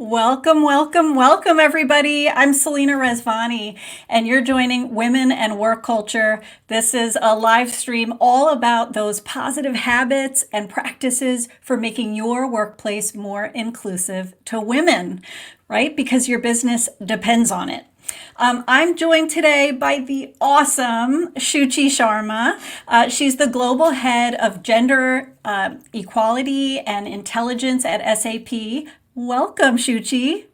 Welcome, welcome, welcome, everybody. I'm Selena Rezvani, and you're joining Women and Work Culture. This is a live stream all about those positive habits and practices for making your workplace more inclusive to women, right? Because your business depends on it. I'm joined today by the awesome Shuchi Sharma. She's the global head of gender equality and intelligence at SAP. Welcome, Shuchi.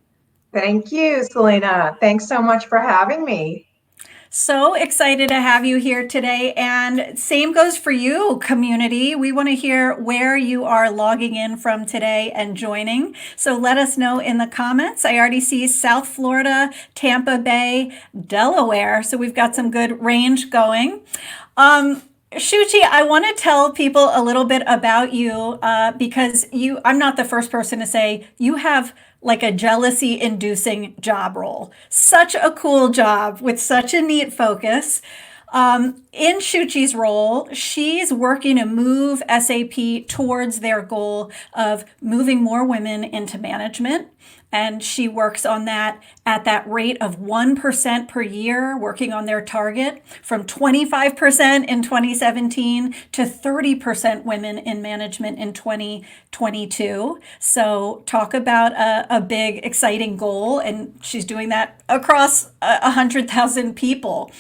Thank you, Selena. Thanks so much for having me. So excited to have you here today. And same goes for you, community. We want to hear where you are logging in from today and joining. So let us know in the comments. I already see South Florida, Tampa Bay, Delaware. So we've got some good range going. Shuchi, I want to tell people a little bit about you because I'm not the first person to say you have like a jealousy inducing job role. Such a cool job with such a neat focus. In Shuchi's role, she's working to move SAP towards their goal of moving more women into management. And she works on that at that rate of 1% per year, working on their target from 25% in 2017 to 30% women in management in 2022. So talk about a big, exciting goal. And she's doing that across 100,000 people.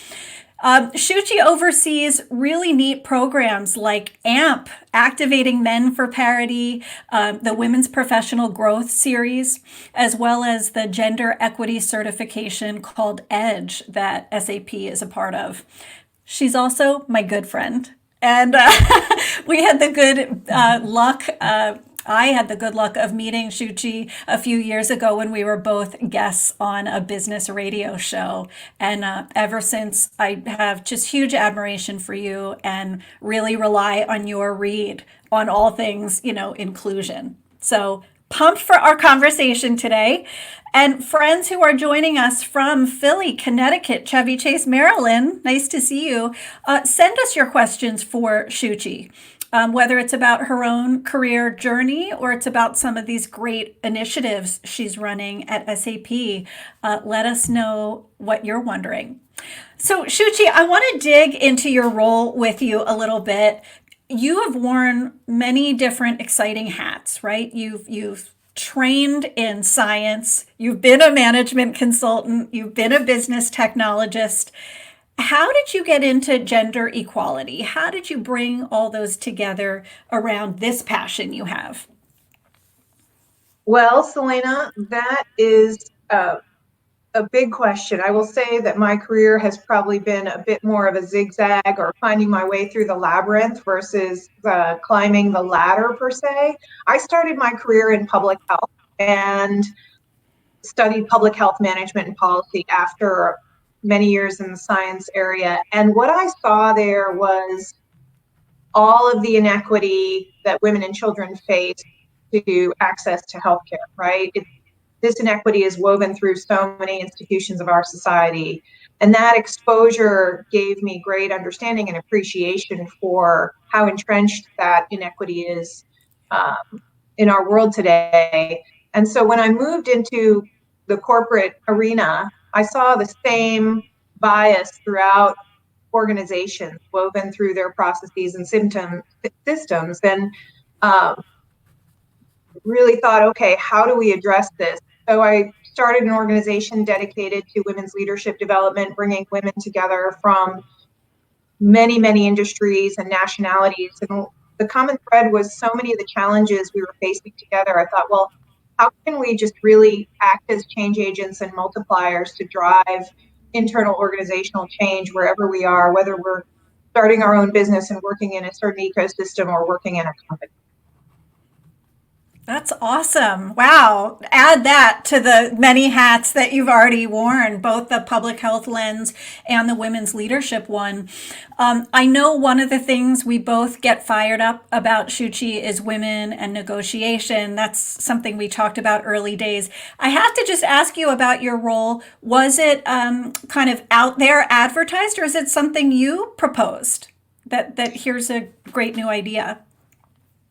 Shuchi oversees really neat programs like AMP, Activating Men for Parity, the Women's Professional Growth Series, as well as the Gender Equity Certification called EDGE that SAP is a part of. She's also my good friend. And we had the good luck. I had the good luck of meeting Shuchi a few years ago when we were both guests on a business radio show. And ever since, I have just huge admiration for you and really rely on your read on all things, inclusion. So pumped for our conversation today. And friends who are joining us from Philly, Connecticut, Chevy Chase, Maryland, nice to see you. Send us your questions for Shuchi. Whether it's about her own career journey or it's about some of these great initiatives she's running at SAP, let us know what you're wondering. So, Shuchi, I want to dig into your role with you a little bit. You have worn many different exciting hats, right? You've trained in science, you've been a management consultant, you've been a business technologist. How did you get into gender equality? How did you bring all those together around this passion you have? Well, Selena, that is a big question. I will say that my career has probably been a bit more of a zigzag or finding my way through the labyrinth versus climbing the ladder per se. I started my career in public health and studied public health management and policy after many years in the science area. And what I saw there was all of the inequity that women and children face to access to healthcare, right? This inequity is woven through so many institutions of our society. And that exposure gave me great understanding and appreciation for how entrenched that inequity is in our world today. And so when I moved into the corporate arena, I saw the same bias throughout organizations woven through their processes and systems, and really thought, okay, how do we address this? So I started an organization dedicated to women's leadership development, bringing women together from many, many industries and nationalities. And the common thread was so many of the challenges we were facing together. I thought, well, how can we just really act as change agents and multipliers to drive internal organizational change wherever we are, whether we're starting our own business and working in a certain ecosystem or working in a company? That's awesome. Wow. Add that to the many hats that you've already worn, both the public health lens and the women's leadership one. I know one of the things we both get fired up about, Shuchi, is women and negotiation. That's something we talked about early days. I have to just ask you about your role. Was it kind of out there advertised, or is it something you proposed? That here's a great new idea.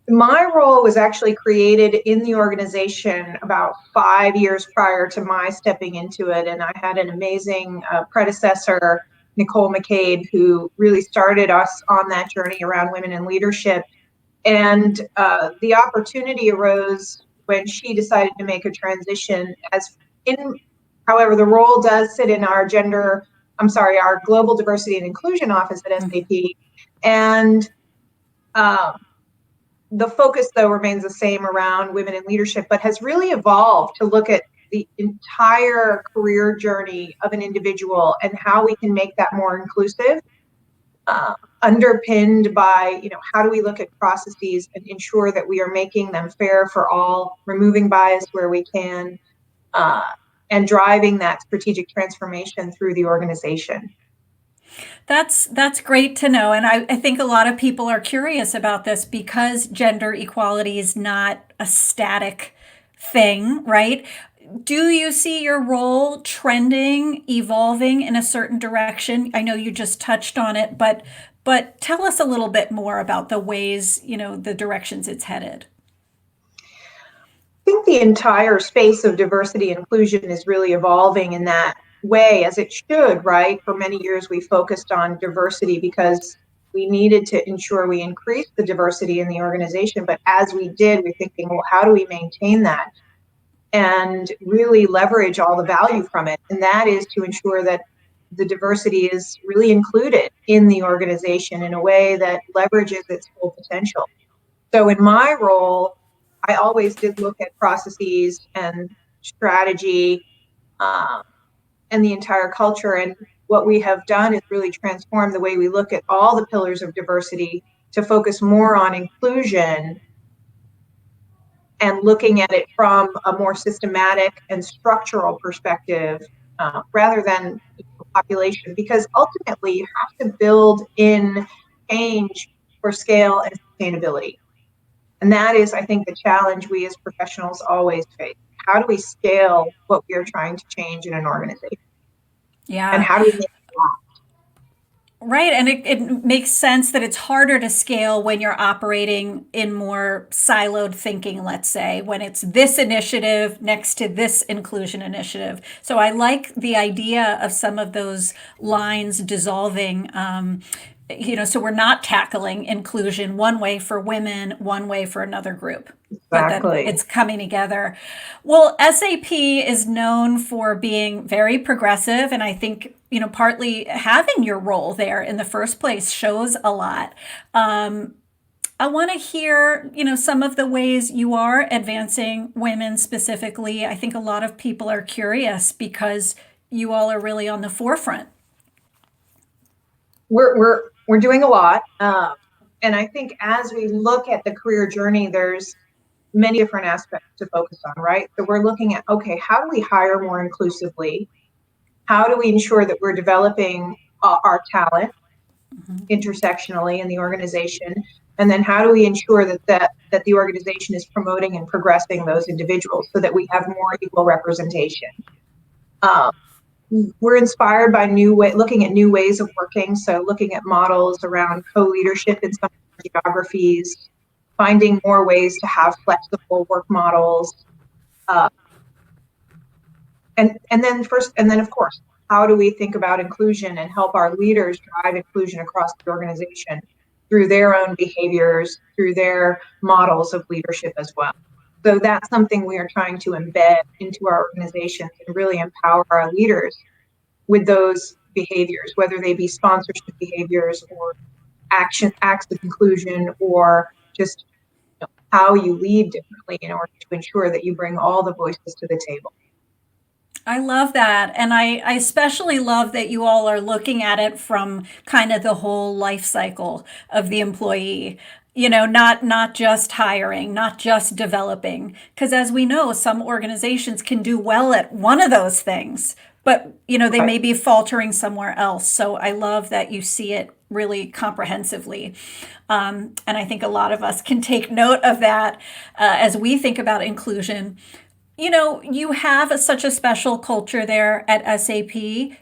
My role was actually created in the organization about 5 years prior to my stepping into it. And I had an amazing predecessor, Nicole McCabe, who really started us on that journey around women in leadership. And the opportunity arose when she decided to make a transition as in, however, the role does sit in our global diversity and inclusion office at SAP. And um, the focus, though, remains the same around women in leadership, but has really evolved to look at the entire career journey of an individual and how we can make that more inclusive, underpinned by, how do we look at processes and ensure that we are making them fair for all, removing bias where we can, uh, and driving that strategic transformation through the organization. That's great to know. And I think a lot of people are curious about this because gender equality is not a static thing, right? Do you see your role trending, evolving in a certain direction? I know you just touched on it, but tell us a little bit more about the ways, the directions it's headed. I think the entire space of diversity and inclusion is really evolving in that way, as it should, right? For many years, we focused on diversity because we needed to ensure we increased the diversity in the organization. But as we did, we're thinking, well, how do we maintain that and really leverage all the value from it? And that is to ensure that the diversity is really included in the organization in a way that leverages its full potential. So in my role, I always did look at processes and strategy, um, and the entire culture. And what we have done is really transform the way we look at all the pillars of diversity to focus more on inclusion and looking at it from a more systematic and structural perspective, rather than population, because ultimately you have to build in change for scale and sustainability. And that is, I think, the challenge we as professionals always face. How do we scale what we are trying to change in an organization? And Yeah. how do we make it last? Right. And it makes sense that it's harder to scale when you're operating in more siloed thinking, let's say, when it's this initiative next to this inclusion initiative. So I like the idea of some of those lines dissolving. So we're not tackling inclusion one way for women, one way for another group, but that Exactly. it's coming together. Well, SAP is known for being very progressive, and I think, partly having your role there in the first place shows a lot. I want to hear, some of the ways you are advancing women specifically. I think a lot of people are curious because you all are really on the forefront. We're doing a lot, and I think as we look at the career journey, there's many different aspects to focus on, right? So we're looking at, okay, how do we hire more inclusively? How do we ensure that we're developing our talent intersectionally in the organization? And then how do we ensure that the organization is promoting and progressing those individuals so that we have more equal representation? Um, we're inspired by looking at new ways of working. So looking at models around co-leadership in some geographies, finding more ways to have flexible work models, uh, and then of course, how do we think about inclusion and help our leaders drive inclusion across the organization through their own behaviors, through their models of leadership as well? So that's something we are trying to embed into our organizations and really empower our leaders with those behaviors, whether they be sponsorship behaviors or acts of inclusion, or just how you lead differently in order to ensure that you bring all the voices to the table. I love that. And I especially love that you all are looking at it from kind of the whole life cycle of the employee. not just hiring, not just developing, because as we know, some organizations can do well at one of those things, but they Right. may be faltering somewhere else. So I love that you see it really comprehensively. And I think a lot of us can take note of that as we think about inclusion. You have such a special culture there at SAP.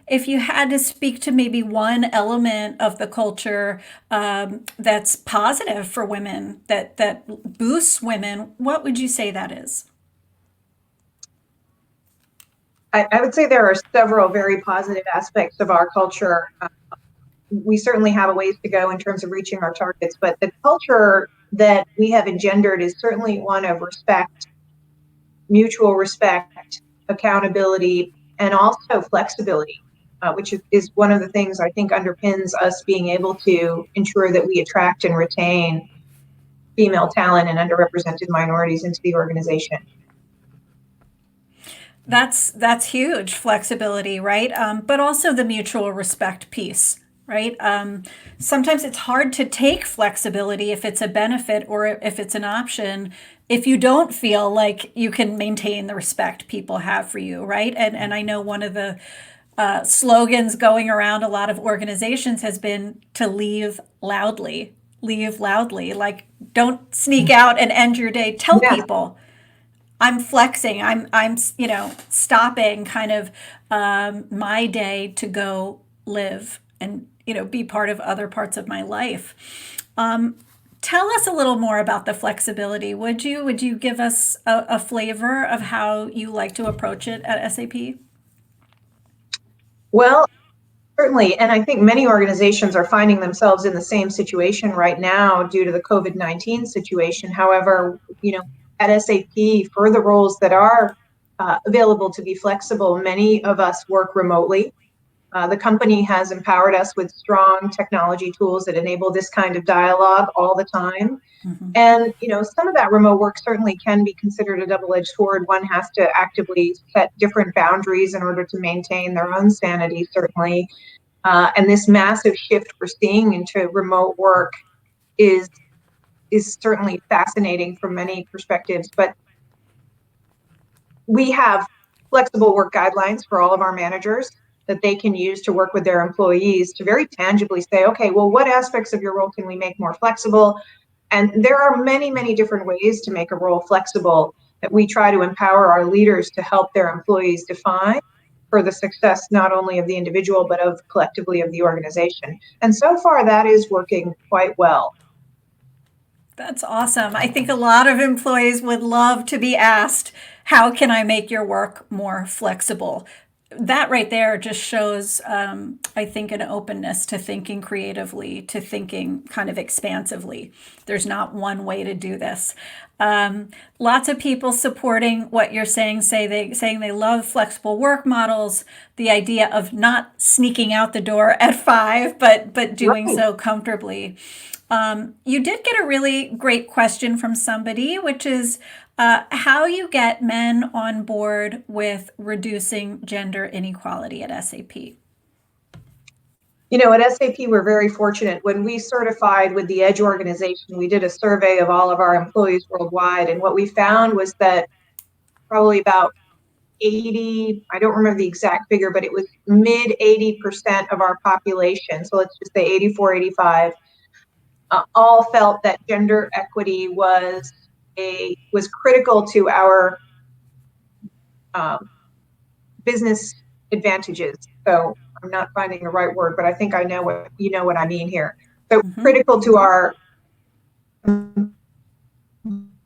If you had to speak to maybe one element of the culture that's positive for women, that boosts women, what would you say that is? I would say there are several very positive aspects of our culture. We certainly have a ways to go in terms of reaching our targets, but the culture that we have engendered is certainly one of respect, mutual respect, accountability, and also flexibility, which is one of the things I think underpins us being able to ensure that we attract and retain female talent and underrepresented minorities into the organization. That's huge, flexibility, right? But also the mutual respect piece, right? Sometimes it's hard to take flexibility if it's a benefit or if it's an option, if you don't feel like you can maintain the respect people have for you, right? And I know one of the slogans going around a lot of organizations has been to leave loudly. Leave loudly. Like, don't sneak out and end your day. Tell Yes, people I'm flexing. I'm stopping kind of my day to go live and be part of other parts of my life. Tell us a little more about the flexibility. Would you give us a flavor of how you like to approach it at SAP? well, certainly. And I think many organizations are finding themselves in the same situation right now due to the COVID-19 situation. However, at SAP, for the roles that are available to be flexible, many of us work remotely. The company has empowered us with strong technology tools that enable this kind of dialogue all the time. Mm-hmm. And, some of that remote work certainly can be considered a double-edged sword. One has to actively set different boundaries in order to maintain their own sanity, certainly. And this massive shift we're seeing into remote work is is certainly fascinating from many perspectives. But we have flexible work guidelines for all of our managers that they can use to work with their employees to very tangibly say, okay, well, what aspects of your role can we make more flexible? And there are many, many different ways to make a role flexible that we try to empower our leaders to help their employees define for the success not only of the individual, but of collectively of the organization. And so far, that is working quite well. That's awesome. I think a lot of employees would love to be asked, how can I make your work more flexible? That right there just shows, I think, an openness to thinking creatively, to thinking kind of expansively. There's not one way to do this. Lots of people supporting what you're saying, saying they love flexible work models, the idea of not sneaking out the door at 5, but doing Right. so comfortably. You did get a really great question from somebody, which is how you get men on board with reducing gender inequality at SAP. At SAP, we're very fortunate. When we certified with the EDGE organization, we did a survey of all of our employees worldwide. And what we found was that probably about 80, I don't remember the exact figure, but it was mid 80% of our population. So let's just say 84, 85, all felt that gender equity was critical to our um, business advantages. So I'm not finding the right word, but I think I know what I mean here. So Mm-hmm. critical to our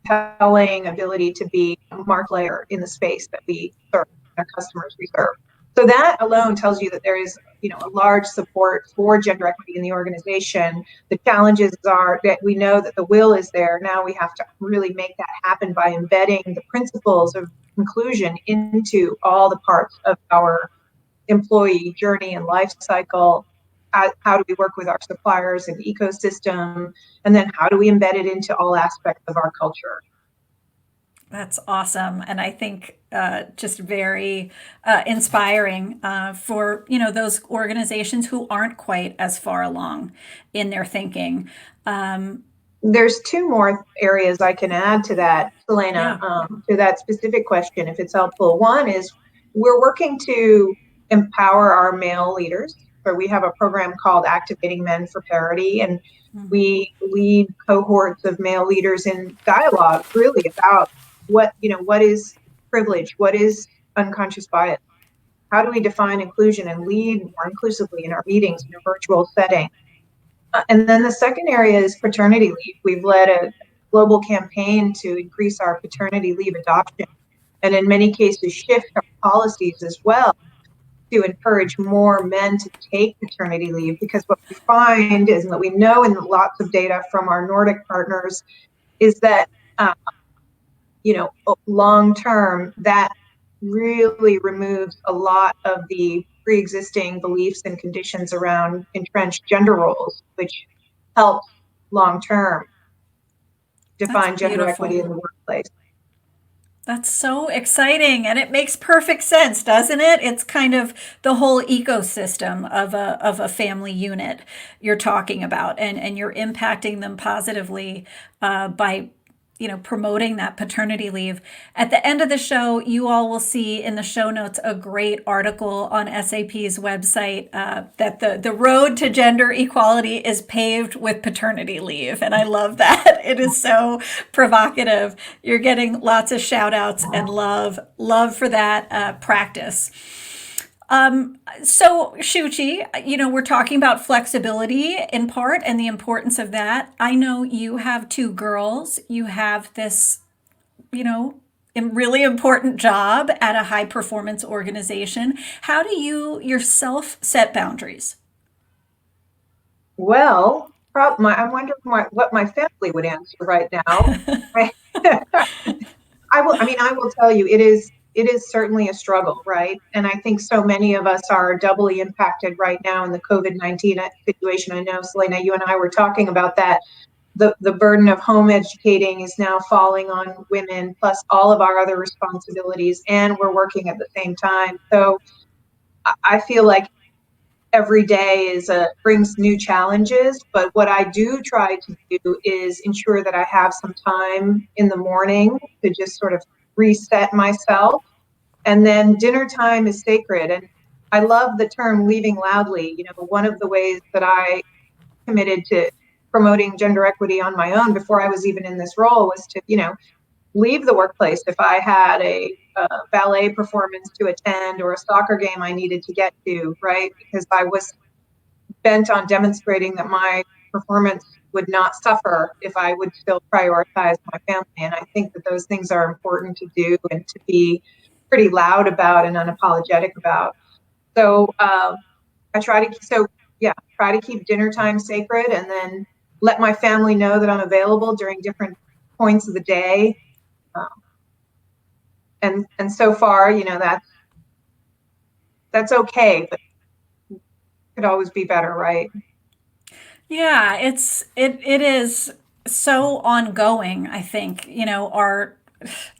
compelling ability to be a market player in the space that we serve, our customers we serve. So that alone tells you that there is, a large support for gender equity in the organization. The challenges are that we know that the will is there. Now we have to really make that happen by embedding the principles of inclusion into all the parts of our employee journey and life cycle. How do we work with our suppliers and ecosystem? And then how do we embed it into all aspects of our culture? That's awesome, and I think just very inspiring for those organizations who aren't quite as far along in their thinking. There's two more areas I can add to that, Selena, Yeah. to that specific question, if it's helpful. One is we're working to empower our male leaders. So we have a program called Activating Men for Parity, and Mhm. we lead cohorts of male leaders in dialogue, really about what is privilege, what is unconscious bias, how do we define inclusion and lead more inclusively in our meetings in a virtual setting. And then the second area is paternity leave. We've led a global campaign to increase our paternity leave adoption, and in many cases shift our policies as well to encourage more men to take paternity leave, because what we find is, and what we know in lots of data from our Nordic partners, is that uh, long term, that really removes a lot of the pre-existing beliefs and conditions around entrenched gender roles, which helps long term That's define gender beautiful. equity in the workplace. That's so exciting. And it makes perfect sense, doesn't it? It's kind of the whole ecosystem of a family unit you're talking about, and you're impacting them positively by promoting that paternity leave. At the end of the show, you all will see in the show notes a great article on SAP's website that the road to gender equality is paved with paternity leave. And I love that. It is so provocative. You're getting lots of shout outs and love for that practice. So, Shuchi, we're talking about flexibility in part and the importance of that. I know you have two girls. You have this, you know, really important job at a high performance organization. How do you yourself set boundaries? Well, I'm wondering what my family would answer right now. I will tell you, it is certainly a struggle, right? And I think so many of us are doubly impacted right now in the COVID-19 situation. I know, Selena, you and I were talking about that. The burden of home educating is now falling on women, plus all of our other responsibilities, and we're working at the same time. So I feel like every day brings new challenges, but what I do try to do is ensure that I have some time in the morning to just sort of reset myself. And then dinner time is sacred. And I love the term leaving loudly. One of the ways that I committed to promoting gender equity on my own before I was even in this role was to, leave the workplace if I had a ballet performance to attend or a soccer game I needed to get to, right? Because I was bent on demonstrating that my performance would not suffer if I would still prioritize my family. And I think that those things are important to do and to be pretty loud about and unapologetic about. So I try to, so yeah, try to keep dinner time sacred, and then let my family know that I'm available during different points of the day. Um, and so far, that's okay, but could always be better, right? Yeah, it is so ongoing, I think.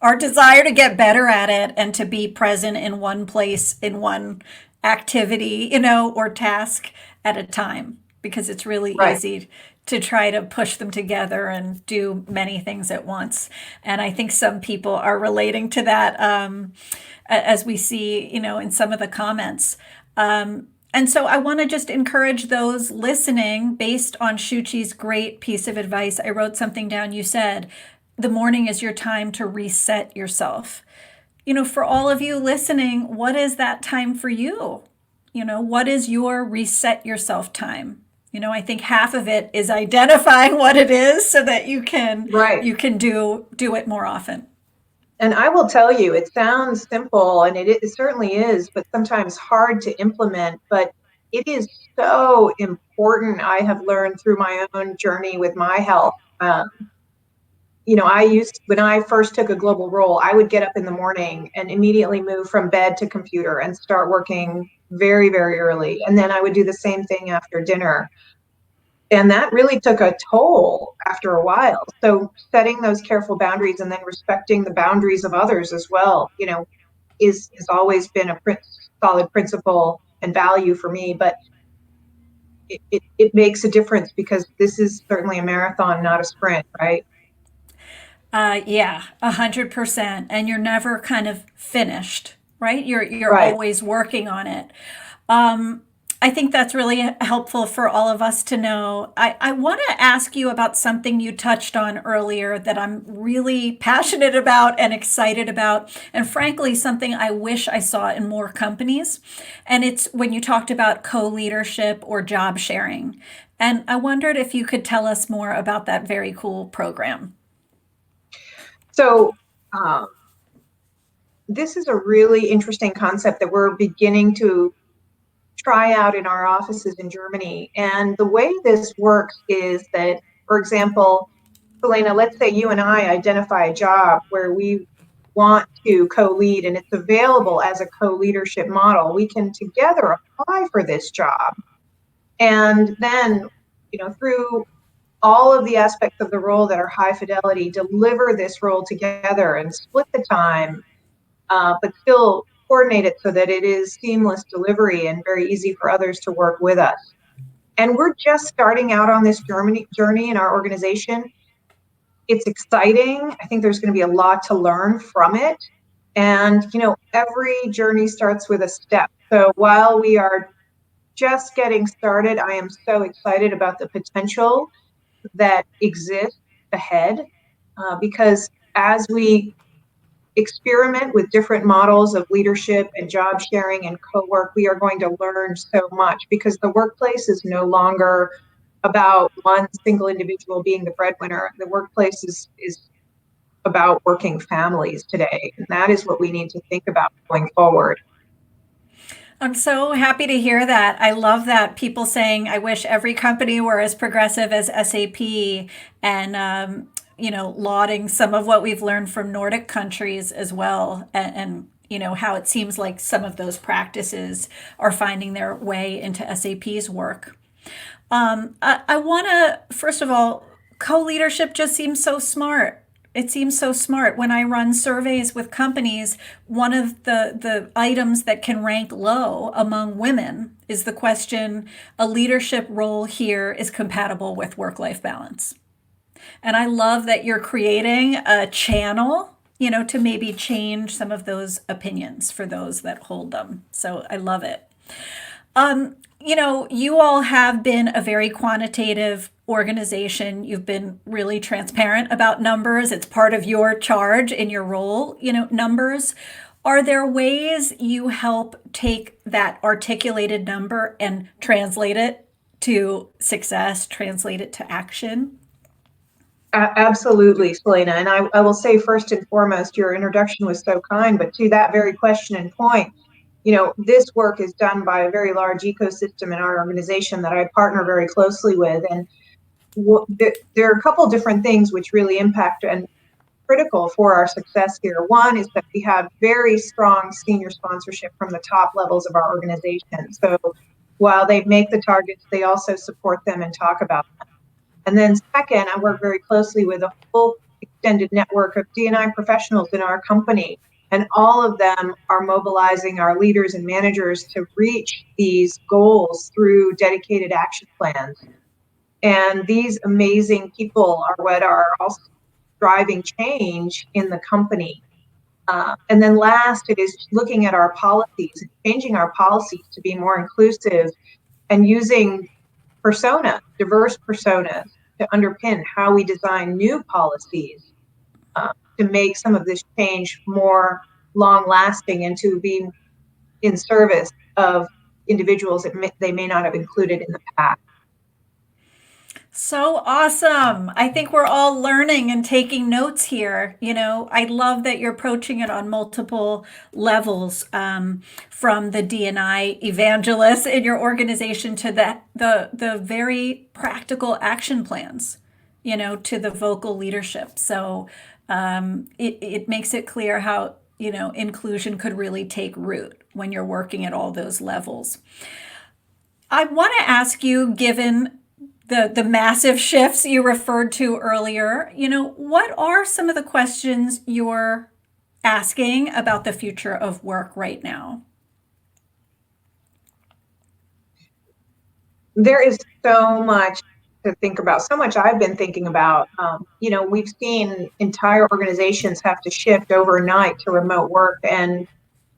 Our desire to get better at it and to be present in one place, in one activity, or task at a time, because it's really Right. easy to try to push them together and do many things at once. And I think some people are relating to that, as we see, in some of the comments. And so I want to just encourage those listening based on Shuchi's great piece of advice. I wrote something down. You said, the morning is your time to reset yourself. For all of you listening, what is that time for you? What is your reset yourself time? I think half of it is identifying what it is so that you can Right. you can do it more often. And I will tell you, it sounds simple, and it certainly is, but sometimes hard to implement. But it is so important. I have learned through my own journey with my health. When I first took a global role, I would get up in the morning and immediately move from bed to computer and start working very, very early. And then I would do the same thing after dinner. And that really took a toll after a while. So setting those careful boundaries and then respecting the boundaries of others as well, is always been a solid principle and value for me. But it makes a difference because this is certainly a marathon, not a sprint, right? Yeah, 100%. And you're never kind of finished, right? You're Right. always working on it. Um, I think that's really helpful for all of us to know. I want to ask you about something you touched on earlier that I'm really passionate about and excited about, and frankly, something I wish I saw in more companies. And it's when you talked about co-leadership or job sharing. And I wondered if you could tell us more about that very cool program. So this is a really interesting concept that we're beginning to try out in our offices in Germany. And the way this works is that, for example, Selena, let's say you and I identify a job where we want to co-lead and it's available as a co-leadership model. We can together apply for this job. And then, through all of the aspects of the role that are high fidelity, deliver this role together and split the time, but still coordinate it so that it is seamless delivery and very easy for others to work with us. And we're just starting out on this journey in our organization. It's exciting. I think there's going to be a lot to learn from it. And, every journey starts with a step. So while we are just getting started, I am so excited about the potential that exists ahead because as we experiment with different models of leadership and job sharing and co-work, we are going to learn so much because the workplace is no longer about one single individual being the breadwinner. The workplace is about working families today. And that is what we need to think about going forward. I'm so happy to hear that. I love that people saying, I wish every company were as progressive as SAP and, lauding some of what we've learned from Nordic countries as well. And how it seems like some of those practices are finding their way into SAP's work. I want to, first of all, co leadership just seems so smart. It seems so smart. When I run surveys with companies, one of the items that can rank low among women is the question, a leadership role here is compatible with work life balance. And I love that you're creating a channel, to maybe change some of those opinions for those that hold them. So I love it. You all have been a very quantitative organization. You've been really transparent about numbers. It's part of your charge in your role, numbers. Are there ways you help take that articulated number and translate it to success, translate it to action? Absolutely, Selena. And I will say first and foremost, your introduction was so kind, but to that very question and point, this work is done by a very large ecosystem in our organization that I partner very closely with. And there are a couple different things which really impact and critical for our success here. One is that we have very strong senior sponsorship from the top levels of our organization. So while they make the targets, they also support them and talk about them. And then second, I work very closely with a full extended network of D&I professionals in our company. And all of them are mobilizing our leaders and managers to reach these goals through dedicated action plans. And these amazing people are what are also driving change in the company. And then last, it is looking at our policies and changing our policies to be more inclusive and using diverse personas to underpin how we design new policies to make some of this change more long lasting and to be in service of individuals that they may not have included in the past. So awesome. I think we're all learning and taking notes here. I love that you're approaching it on multiple levels, from the D&I evangelist in your organization to the very practical action plans, to the vocal leadership. So it makes it clear how, inclusion could really take root when you're working at all those levels. I want to ask you, given the massive shifts you referred to earlier, what are some of the questions you're asking about the future of work right now? There is so much to think about, so much I've been thinking about. We've seen entire organizations have to shift overnight to remote work, and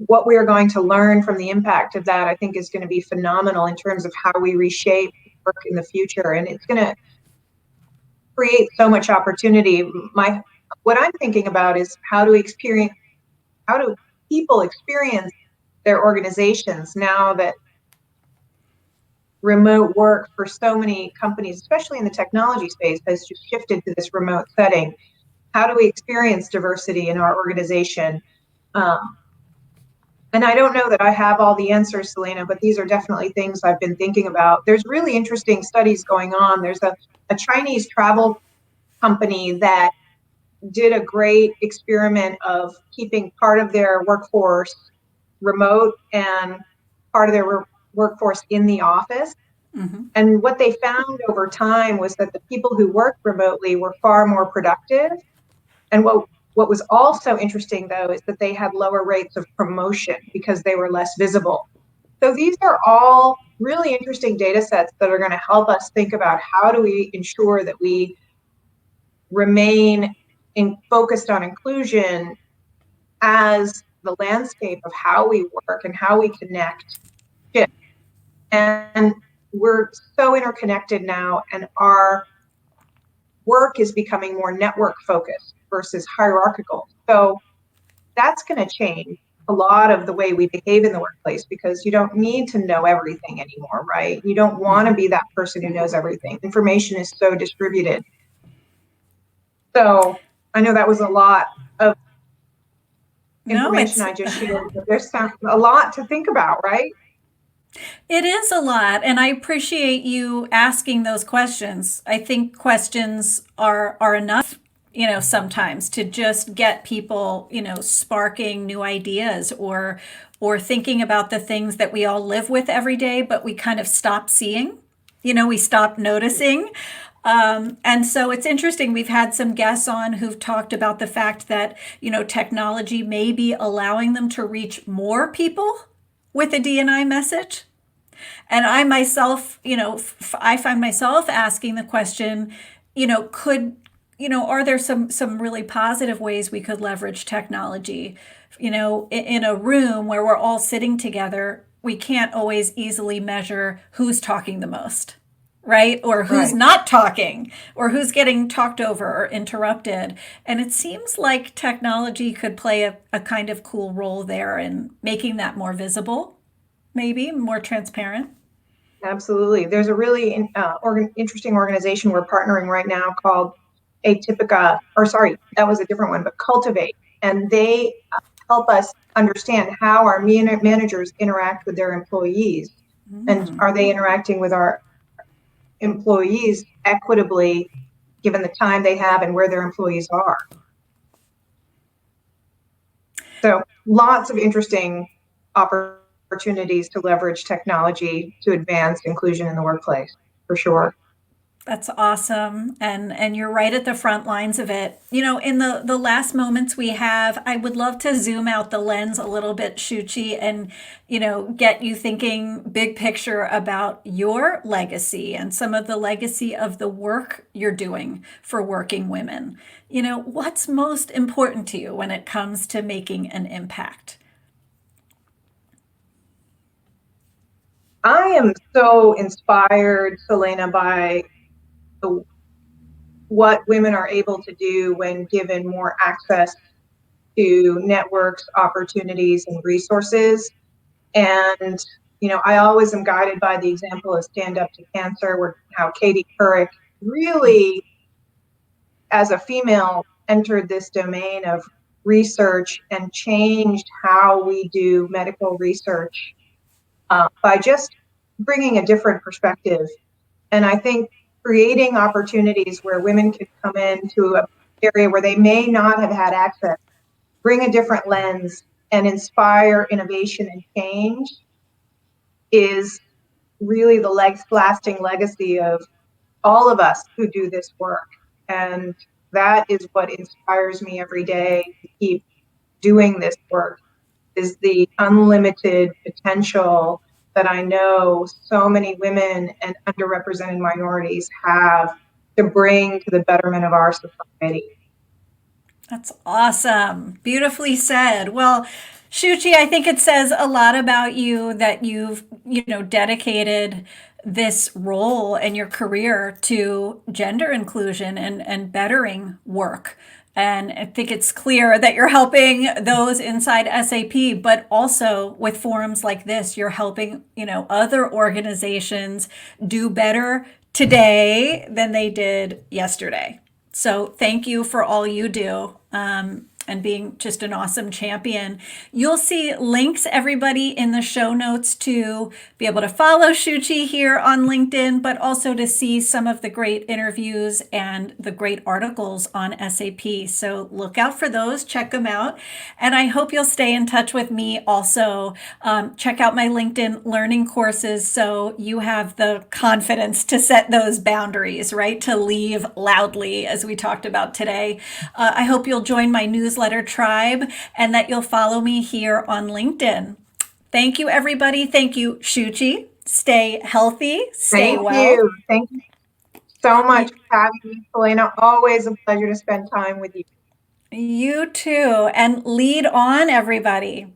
what we are going to learn from the impact of that, I think, is going to be phenomenal in terms of how we reshape work in the future. And it's going to create so much opportunity. What I'm thinking about is how do people experience their organizations now that remote work for so many companies, especially in the technology space, has just shifted to this remote setting. How do we experience diversity in our organization? And I don't know that I have all the answers, Selena, but these are definitely things I've been thinking about. There's really interesting studies going on. There's a Chinese travel company that did a great experiment of keeping part of their workforce remote and part of their workforce in the office. Mm-hmm. And what they found over time was that the people who worked remotely were far more productive. And what was also interesting, though, is that they had lower rates of promotion because they were less visible. So these are all really interesting data sets that are going to help us think about how do we ensure that we remain focused on inclusion as the landscape of how we work and how we connect shifts. And we're so interconnected now, and our work is becoming more network focused versus hierarchical. So that's going to change a lot of the way we behave in the workplace, because you don't need to know everything anymore, right? You don't want to be that person who knows everything. Information is so distributed. So I know that was a lot of No, information I just shared, but there's a lot to think about, right? it is a lot, and I appreciate you asking those questions. I think questions are enough, sometimes to just get people, sparking new ideas or thinking about the things that we all live with every day, but we kind of stop seeing. We stop noticing. And so it's interesting. We've had some guests on who've talked about the fact that, technology may be allowing them to reach more people with a D&I message. And I myself, I find myself asking the question, could, are there some really positive ways we could leverage technology? In a room where we're all sitting together, we can't always easily measure who's talking the most, right? Or who's Right. not talking, or who's getting talked over or interrupted. And it seems like technology could play a kind of cool role there in making that more visible, maybe more transparent. Absolutely. There's a really interesting organization we're partnering right now called Atypica, or sorry, that was a different one, but Cultivate. And they help us understand how our managers interact with their employees. And are they interacting with our employees equitably given the time they have and where their employees are? So lots of interesting opportunities to leverage technology to advance inclusion in the workplace, for sure. That's awesome. And you're right at the front lines of it. In the last moments we have, I would love to zoom out the lens a little bit, Shuchi, and get you thinking big picture about your legacy and some of the legacy of the work you're doing for working women. What's most important to you when it comes to making an impact? I am so inspired, Selena, by the, what women are able to do when given more access to networks, opportunities, and resources. And, I always am guided by the example of Stand Up to Cancer, where how Katie Couric really, as a female, entered this domain of research and changed how we do medical research by just bringing a different perspective. And I think creating opportunities where women can come into an area where they may not have had access, bring a different lens, and inspire innovation and change is really the lasting legacy of all of us who do this work. And that is what inspires me every day to keep doing this work, is the unlimited potential that I know so many women and underrepresented minorities have to bring to the betterment of our society. That's awesome. Beautifully said. Well, Shuchi, I think it says a lot about you that you've, dedicated this role and your career to gender inclusion and bettering work. And I think it's clear that you're helping those inside SAP, but also with forums like this, you're helping, other organizations do better today than they did yesterday. So thank you for all you do, and being just an awesome champion. You'll see links, everybody, in the show notes to be able to follow Shuchi here on LinkedIn, but also to see some of the great interviews and the great articles on SAP. So look out for those, check them out. And I hope you'll stay in touch with me also. Check out my LinkedIn learning courses so you have the confidence to set those boundaries, right? To leave loudly, as we talked about today. I hope you'll join my newsletter tribe and that you'll follow me here on LinkedIn. Thank you, everybody. Thank you, Shuchi. Stay healthy, stay Thank well. you. Thank you so much for having me, Selena. Always a pleasure to spend time with you. You too. And lead on, everybody.